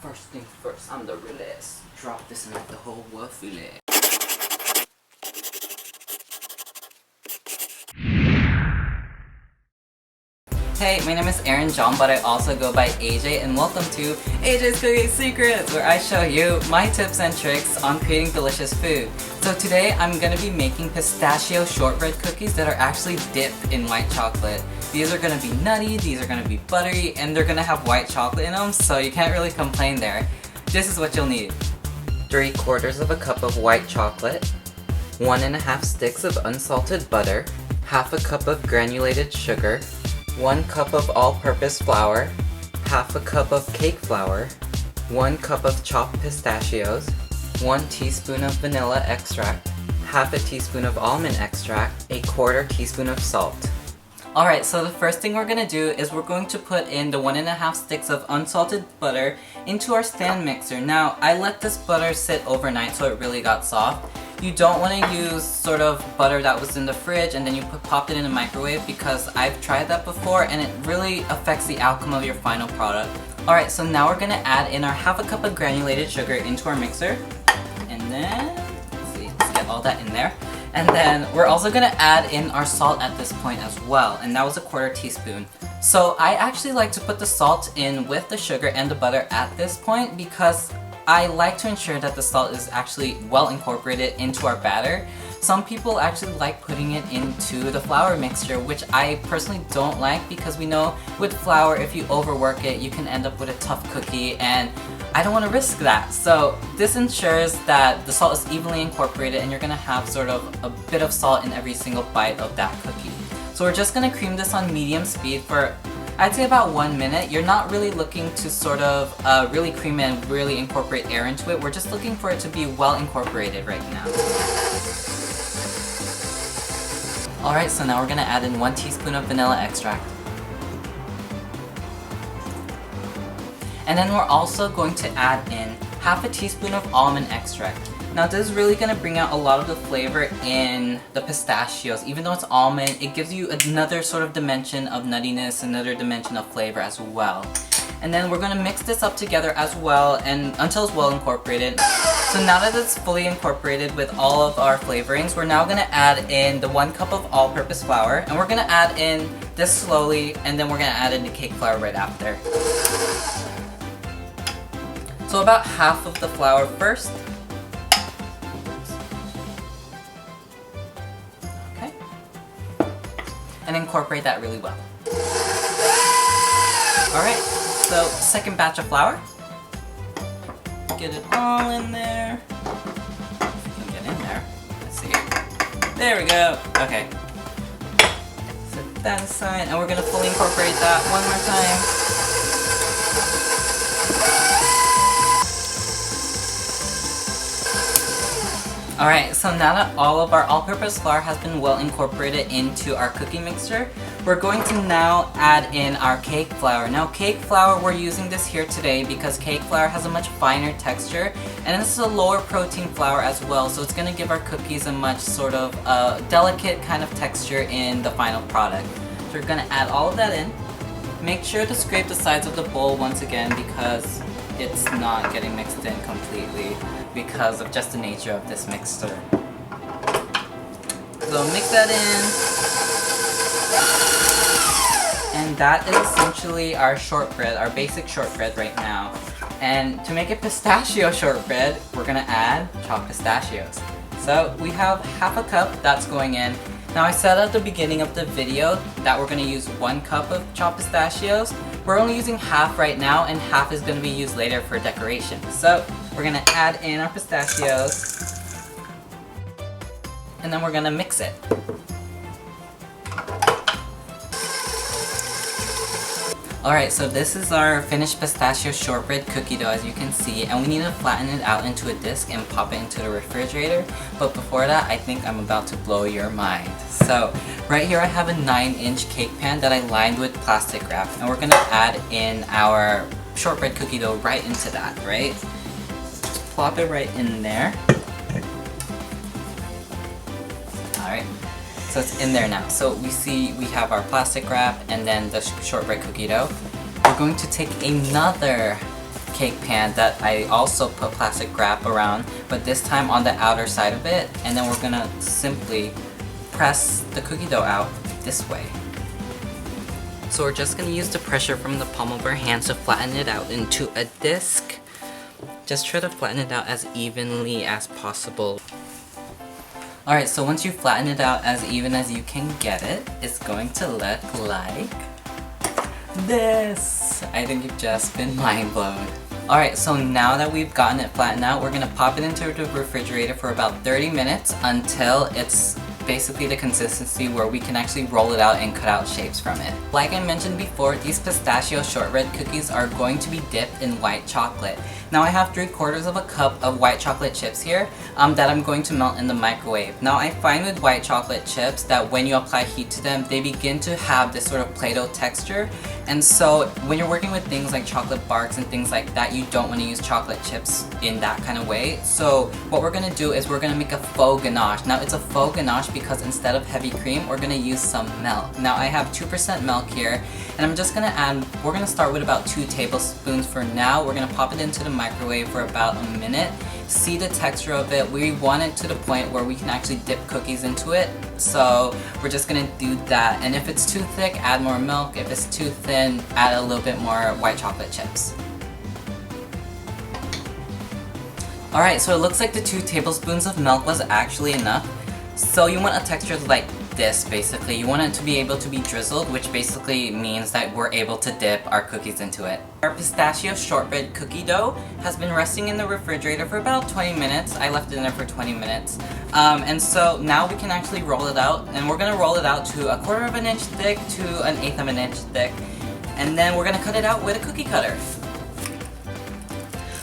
First thing first, I'm the realest. Drop this and let the whole world feel it. Hey, my name is Aaron John, but I also go by AJ, and welcome to AJ's Cooking Secrets, where I show you my tips and tricks on creating delicious food. So today I'm going to be making pistachio shortbread cookies that are actually dipped in white chocolate. These are going to be nutty, these are going to be buttery, and they're going to have white chocolate in them, so you can't really complain there. This is what you'll need. 3/4 of a cup of white chocolate, 1.5 sticks of unsalted butter, 1/2 cup of granulated sugar, 1 cup of all-purpose flour, 1/2 cup of cake flour, 1 cup of chopped pistachios, 1 teaspoon of vanilla extract, 1/2 teaspoon of almond extract, 1/4 teaspoon of salt. Alright, so the first thing we're going to do is we're going to put in the 1.5 sticks of unsalted butter into our stand mixer. Now, I let this butter sit overnight so it really got soft. You don't want to use sort of butter that was in the fridge and then you popped it in the microwave, because I've tried that before and it really affects the outcome of your final product. Alright, so now we're going to add in our 1/2 cup of granulated sugar into our mixer. And then, let's get all that in there. And then we're also going to add in our salt at this point as well, and that was 1/4 teaspoon. So I actually like to put the salt in with the sugar and the butter at this point because I like to ensure that the salt is actually well incorporated into our batter. Some people actually like putting it into the flour mixture, which I personally don't like, because we know with flour, if you overwork it, you can end up with a tough cookie, and I don't want to risk that. So this ensures that the salt is evenly incorporated and you're going to have sort of a bit of salt in every single bite of that cookie. So we're just going to cream this on medium speed for, I'd say, about 1 minute. You're not really looking to sort of really cream and really incorporate air into it. We're just looking for it to be well incorporated right now. Alright, so now we're going to add in 1 teaspoon of vanilla extract. And then we're also going to add in 1/2 teaspoon of almond extract. Now this is really going to bring out a lot of the flavor in the pistachios. Even though it's almond, it gives you another sort of dimension of nuttiness, another dimension of flavor as well. And then we're going to mix this up together as well and until it's well incorporated. So now that it's fully incorporated with all of our flavorings, we're now going to add in the 1 cup of all-purpose flour, and we're going to add in this slowly, and then we're going to add in the cake flour right after. So about 1/2 of the flour first. Okay. And incorporate that really well. Alright, so second batch of flour. Get it all in there. If you can get in there. Let's see. There we go. Okay. Set that aside, and we're going to fully incorporate that one more time. Alright, so now that all of our all-purpose flour has been well incorporated into our cookie mixture, we're going to now add in our cake flour. Now cake flour, we're using this here today because cake flour has a much finer texture, and this is a lower protein flour as well, so it's going to give our cookies a much sort of delicate kind of texture in the final product. So we're going to add all of that in. Make sure to scrape the sides of the bowl once again because it's not getting mixed in completely because of just the nature of this mixer. So mix that in. And that is essentially our shortbread, our basic shortbread right now. And to make it pistachio shortbread, we're going to add chopped pistachios. So we have 1/2 cup that's going in. Now I said at the beginning of the video that we're going to use 1 cup of chopped pistachios. We're only using 1/2 right now, and 1/2 is going to be used later for decoration. So we're going to add in our pistachios, and then we're going to mix it. Alright, so this is our finished pistachio shortbread cookie dough, as you can see, and we need to flatten it out into a disc and pop it into the refrigerator. But before that, I think I'm about to blow your mind. So right here I have a 9-inch cake pan that I lined with plastic wrap, and we're going to add in our shortbread cookie dough right into that, right? Just plop it right in there. Alright. So it's in there now. So we see we have our plastic wrap and then the shortbread cookie dough. We're going to take another cake pan that I also put plastic wrap around, but this time on the outer side of it, and then we're gonna simply press the cookie dough out this way. So we're just gonna use the pressure from the palm of our hands to flatten it out into a disc. Just try to flatten it out as evenly as possible. Alright, so once you flatten it out as even as you can get it, it's going to look like this. I think you've just been mind blown. Alright, so now that we've gotten it flattened out, we're gonna pop it into the refrigerator for about 30 minutes until it's basically the consistency where we can actually roll it out and cut out shapes from it. Like I mentioned before, these pistachio shortbread cookies are going to be dipped in white chocolate. Now I have 3/4 of a cup of white chocolate chips here that I'm going to melt in the microwave. Now I find with white chocolate chips that when you apply heat to them, they begin to have this sort of Play-Doh texture. And so when you're working with things like chocolate barks and things like that, you don't want to use chocolate chips in that kind of way. So what we're going to do is we're going to make a faux ganache. Now it's a faux ganache because instead of heavy cream, we're going to use some milk. Now I have 2% milk here, and I'm just going to add, we're going to start with about 2 tablespoons for now. We're going to pop it into the microwave for about a minute. See the texture of it. We want it to the point where we can actually dip cookies into it. So we're just gonna do that. And if it's too thick, add more milk. If it's too thin, add a little bit more white chocolate chips. Alright, so it looks like the 2 tablespoons of milk was actually enough. So you want a texture like this, basically. You want it to be able to be drizzled, which basically means that we're able to dip our cookies into it. Our pistachio shortbread cookie dough has been resting in the refrigerator for about 20 minutes. I left it in there for 20 minutes. And so now we can actually roll it out, and we're gonna roll it out to 1/4 of an inch thick to 1/8 of an inch thick. And then we're gonna cut it out with a cookie cutter.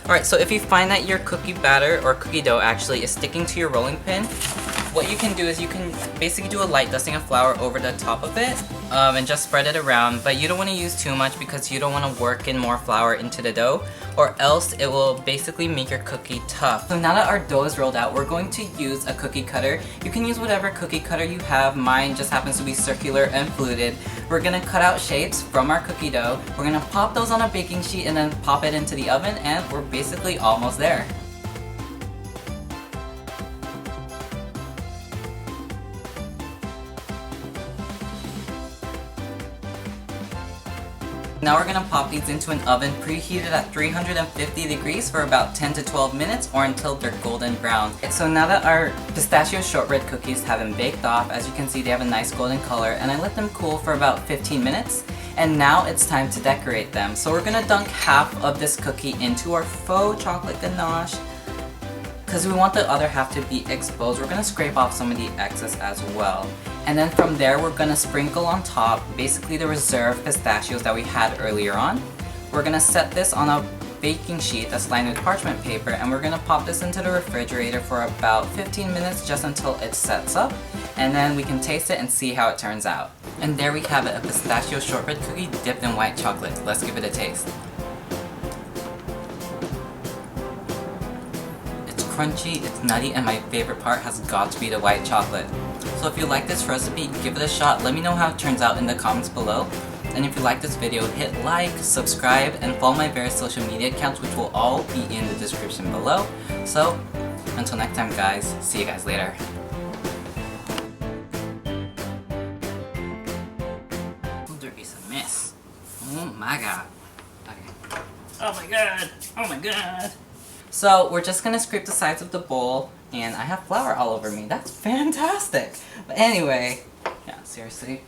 Alright, so if you find that your cookie batter or cookie dough actually is sticking to your rolling pin, what you can do is you can basically do a light dusting of flour over the top of it and just spread it around, but you don't want to use too much because you don't want to work in more flour into the dough, or else it will basically make your cookie tough. So now that our dough is rolled out, we're going to use a cookie cutter. You can use whatever cookie cutter you have. Mine just happens to be circular and fluted. We're going to cut out shapes from our cookie dough. We're going to pop those on a baking sheet and then pop it into the oven, and we're basically almost there. Now we're gonna pop these into an oven preheated at 350 degrees for about 10 to 12 minutes or until they're golden brown. So now that our pistachio shortbread cookies have been baked off, as you can see they have a nice golden color, and I let them cool for about 15 minutes. And now it's time to decorate them. So we're gonna dunk half of this cookie into our faux chocolate ganache. Because we want the other half to be exposed, we're gonna scrape off some of the excess as well. And then from there, we're gonna sprinkle on top basically the reserved pistachios that we had earlier on. We're gonna set this on a baking sheet that's lined with parchment paper, and we're gonna pop this into the refrigerator for about 15 minutes just until it sets up. And then we can taste it and see how it turns out. And there we have it, a pistachio shortbread cookie dipped in white chocolate. Let's give it a taste. Crunchy, it's nutty, and my favorite part has got to be the white chocolate. So if you like this recipe, give it a shot. Let me know how it turns out in the comments below. And if you like this video, hit like, subscribe, and follow my various social media accounts, which will all be in the description below. So until next time guys, see you guys later. Oh, there is a mess. Oh my god. Okay. Oh my god. Oh my god. So we're just gonna scrape the sides of the bowl, and I have flour all over me. That's fantastic. But anyway, yeah, seriously.